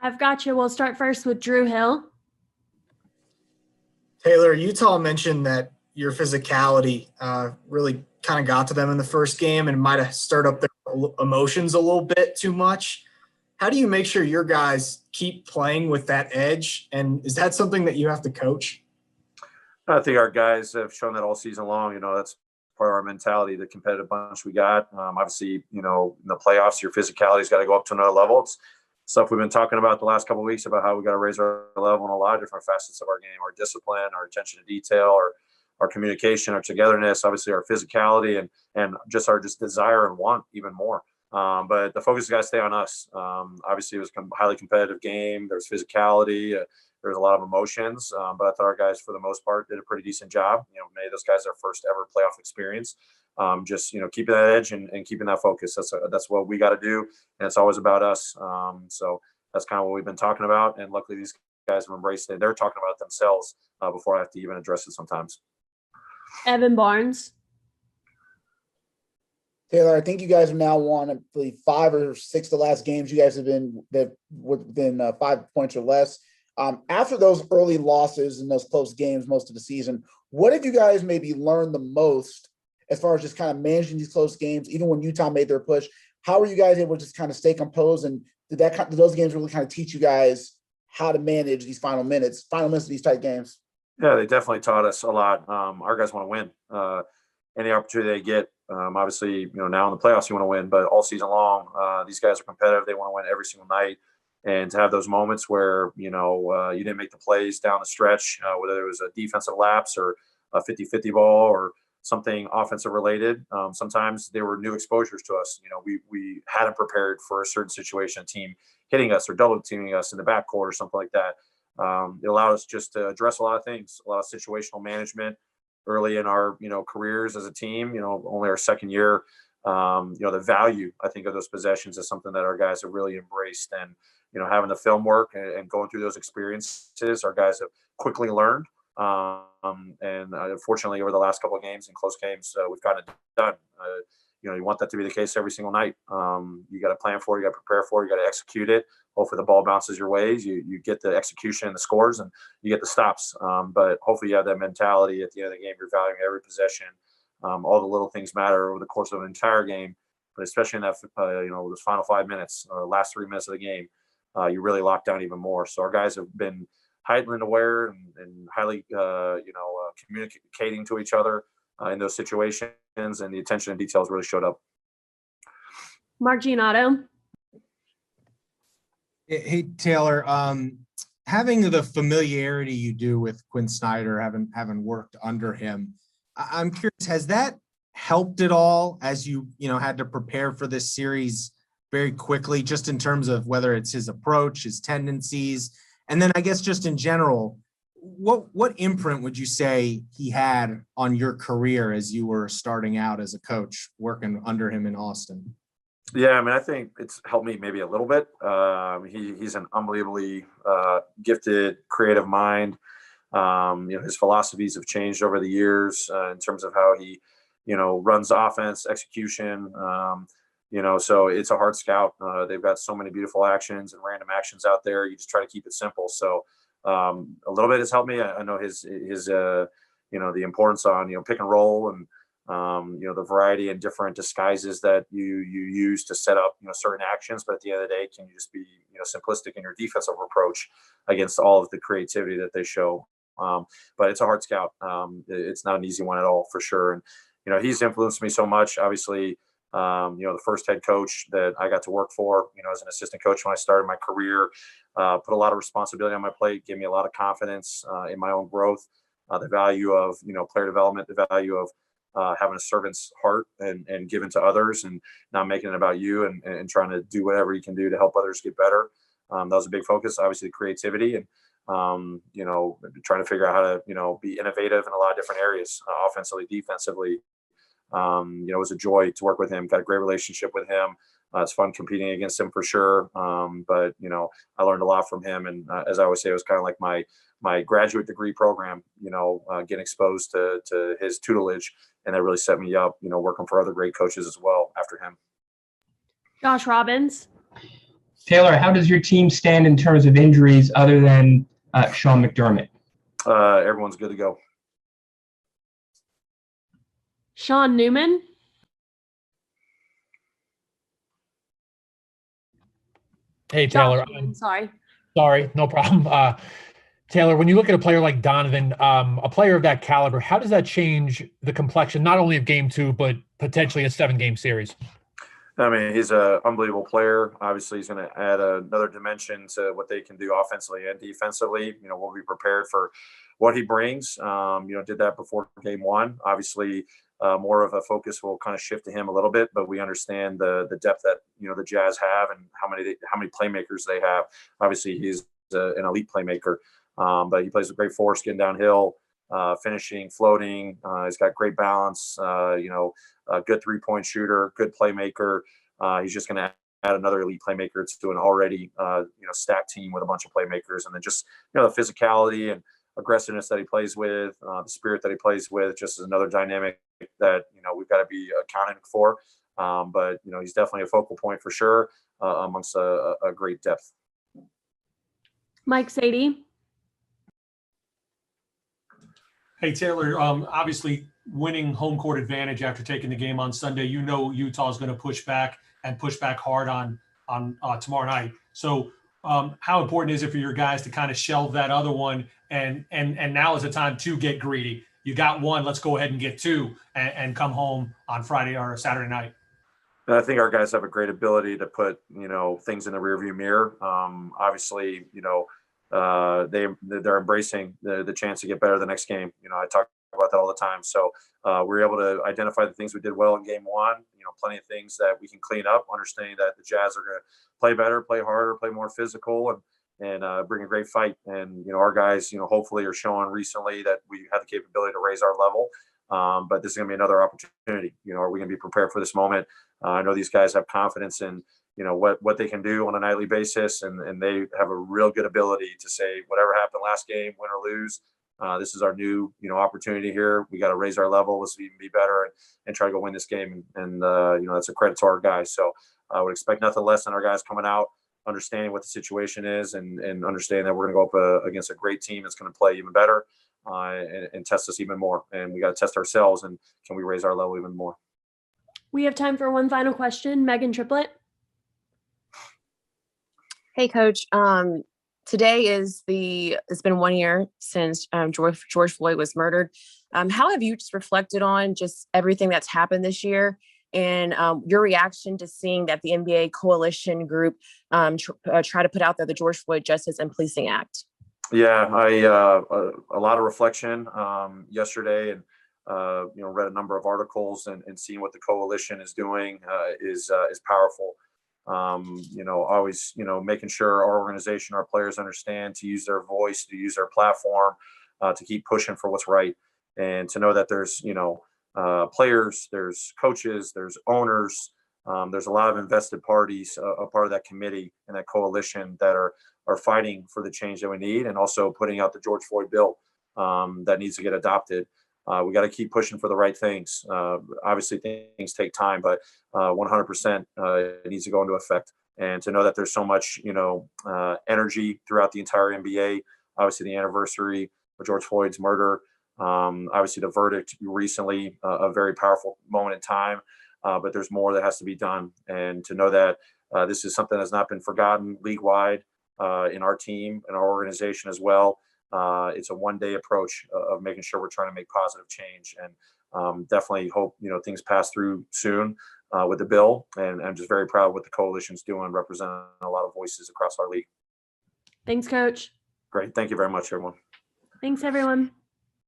I've got you. We'll start first with Drew Hill. Taylor, Utah mentioned that your physicality really kind of got to them in the first game and might have stirred up their emotions a little bit too much. How do you make sure your guys keep playing with that edge? And is that something that you have to coach? I think our guys have shown that all season long. That's part of our mentality, the competitive bunch we got. Obviously, in the playoffs, your physicality's got to go up to another level. It's stuff we've been talking about the last couple of weeks about how we got to raise our level in a lot of different facets of our game, our discipline, our attention to detail, our communication, our togetherness, obviously our physicality, and just our desire and want even more. But the focus has got to stay on us. Obviously, it was a highly competitive game. There's physicality. There's a lot of emotions. But I thought our guys, for the most part, did a pretty decent job. Many of those guys their first ever playoff experience. Just keeping that edge and keeping that focus. That's what we got to do, and it's always about us. So that's kind of what we've been talking about. And luckily, these guys have embraced it. They're talking about it themselves before I have to even address it sometimes. Evan Barnes. Taylor, I think you guys have now won, I believe, 5 or 6 of the last games. You guys have been within 5 points or less. After those early losses and those close games most of the season, what have you guys maybe learned the most as far as just kind of managing these close games, even when Utah made their push? How were you guys able to just kind of stay composed? And did those games really kind of teach you guys how to manage these final minutes of these tight games? Yeah, they definitely taught us a lot. Our guys want to win. Any opportunity they get, obviously, now in the playoffs you want to win, but all season long, these guys are competitive. They want to win every single night. And to have those moments where, you didn't make the plays down the stretch, whether it was a defensive lapse or a 50-50 ball or something offensive related, sometimes they were new exposures to us. We hadn't prepared for a certain situation, a team hitting us or double teaming us in the backcourt or something like that. It allowed us just to address a lot of things, a lot of situational management early in our, careers as a team, only our second year. The value, I think, of those possessions is something that our guys have really embraced. And, having the film work and going through those experiences, our guys have quickly learned. And unfortunately, over the last couple of games and close games, we've gotten it done. You want that to be the case every single night. You got to plan for it, you got to prepare for it, you got to execute it. Hopefully the ball bounces your ways. You get the execution and the scores, and you get the stops. But hopefully you have that mentality at the end of the game. You're valuing every possession. All the little things matter over the course of an entire game, but especially in that, those final 5 minutes, last 3 minutes of the game, you really lock down even more. So our guys have been heightened aware and highly, communicating to each other in those situations, and the attention and details really showed up. Mark Giannotto. Hey, Taylor, having the familiarity you do with Quinn Snyder, having worked under him, I'm curious, has that helped at all as you had to prepare for this series very quickly, just in terms of whether it's his approach, his tendencies, and then I guess just in general, what imprint would you say he had on your career as you were starting out as a coach working under him in Austin? Yeah, I think it's helped me maybe a little bit. He's an unbelievably gifted, creative mind. His philosophies have changed over the years in terms of how he, runs offense, execution. So it's a hard scout. They've got so many beautiful actions and random actions out there. You just try to keep it simple. So a little bit has helped me. I know his the importance on, pick and roll and, the variety and different disguises that you use to set up, certain actions. But at the end of the day, can you just be, simplistic in your defensive approach against all of the creativity that they show? But it's a hard scout. It's not an easy one at all, for sure. And, he's influenced me so much. Obviously, the first head coach that I got to work for, as an assistant coach when I started my career, put a lot of responsibility on my plate, gave me a lot of confidence in my own growth, the value of, player development, the value of having a servant's heart and giving to others and not making it about you and trying to do whatever you can do to help others get better. That was a big focus, obviously, creativity and, trying to figure out how to, be innovative in a lot of different areas, offensively, defensively. It was a joy to work with him. Got a great relationship with him. It's fun competing against him for sure. But I learned a lot from him. And as I always say, it was kind of like my graduate degree program. Getting exposed to his tutelage, and that really set me up. Working for other great coaches as well after him. Josh Robbins. Taylor, how does your team stand in terms of injuries other than Sean McDermott? Everyone's good to go. Sean Newman. Hey, Taylor. Josh Newman, sorry. Sorry, no problem. Taylor, when you look at a player like Donovan, a player of that caliber, how does that change the complexion, not only of game 2, but potentially a 7-game series? I mean, he's an unbelievable player. Obviously, he's going to add another dimension to what they can do offensively and defensively. You know, we'll be prepared for what he brings. Did that before game 1. Obviously, more of a focus will kind of shift to him a little bit, but we understand the depth that, the Jazz have and how many playmakers they have. Obviously, he's an elite playmaker, but he plays with great force, getting downhill, finishing, floating. He's got great balance, a good 3-point shooter, good playmaker. He's just going to add another elite playmaker to an already, stacked team with a bunch of playmakers. And then just, the physicality and aggressiveness that he plays with, the spirit that he plays with, just is another dynamic that, we've got to be accounting for. But he's definitely a focal point for sure, amongst a great depth. Mike Sadie. Hey, Taylor, obviously winning home court advantage after taking the game on Sunday, Utah is going to push back hard on tomorrow night. So how important is it for your guys to kind of shelve that other one and now is the time to get greedy? You got one, let's go ahead and get 2 and come home on Friday or Saturday night. I think our guys have a great ability to put, things in the rearview mirror. Obviously, they're embracing the chance to get better the next game. I talk about that all the time. So we're able to identify the things we did well in game 1, plenty of things that we can clean up, understanding that the Jazz are going to play better, play harder, play more physical, and bring a great fight. And, our guys, hopefully are showing recently that we have the capability to raise our level. But this is going to be another opportunity. Are we going to be prepared for this moment? I know these guys have confidence in, what they can do on a nightly basis. And they have a real good ability to say, whatever happened last game, win or lose, this is our new, opportunity here. We got to raise our level. Let's even be better and try to go win this game. And that's a credit to our guys. So I would expect nothing less than our guys coming out, understanding what the situation is and understanding that we're going to go up against a great team that's going to play even better and test us even more. And we got to test ourselves and can we raise our level even more? We have time for one final question. Megan Triplett. Hey, Coach. Today it's been 1 year since George Floyd was murdered. How have you just reflected on just everything that's happened this year and your reaction to seeing that the NBA coalition group try to put out there the George Floyd Justice and Policing Act? Yeah, a lot of reflection yesterday and, read a number of articles and seeing what the coalition is doing is powerful. Always, making sure our organization, our players understand to use their voice, to use their platform, to keep pushing for what's right. And to know that there's, players, there's coaches, there's owners, there's a lot of invested parties, a part of that committee and that coalition that are fighting for the change that we need and also putting out the George Floyd bill that needs to get adopted. We got to keep pushing for the right things. Obviously, things take time, but 100% it needs to go into effect. And to know that there's so much, energy throughout the entire NBA. Obviously, the anniversary of George Floyd's murder. Obviously, the verdict recently, a very powerful moment in time. But there's more that has to be done. And to know that this is something that's not been forgotten league-wide in our team and our organization as well. It's a one-day approach of making sure we're trying to make positive change and definitely hope, things pass through soon with the bill. And I'm just very proud of what the coalition's doing, representing a lot of voices across our league. Thanks, Coach. Great. Thank you very much, everyone. Thanks, everyone.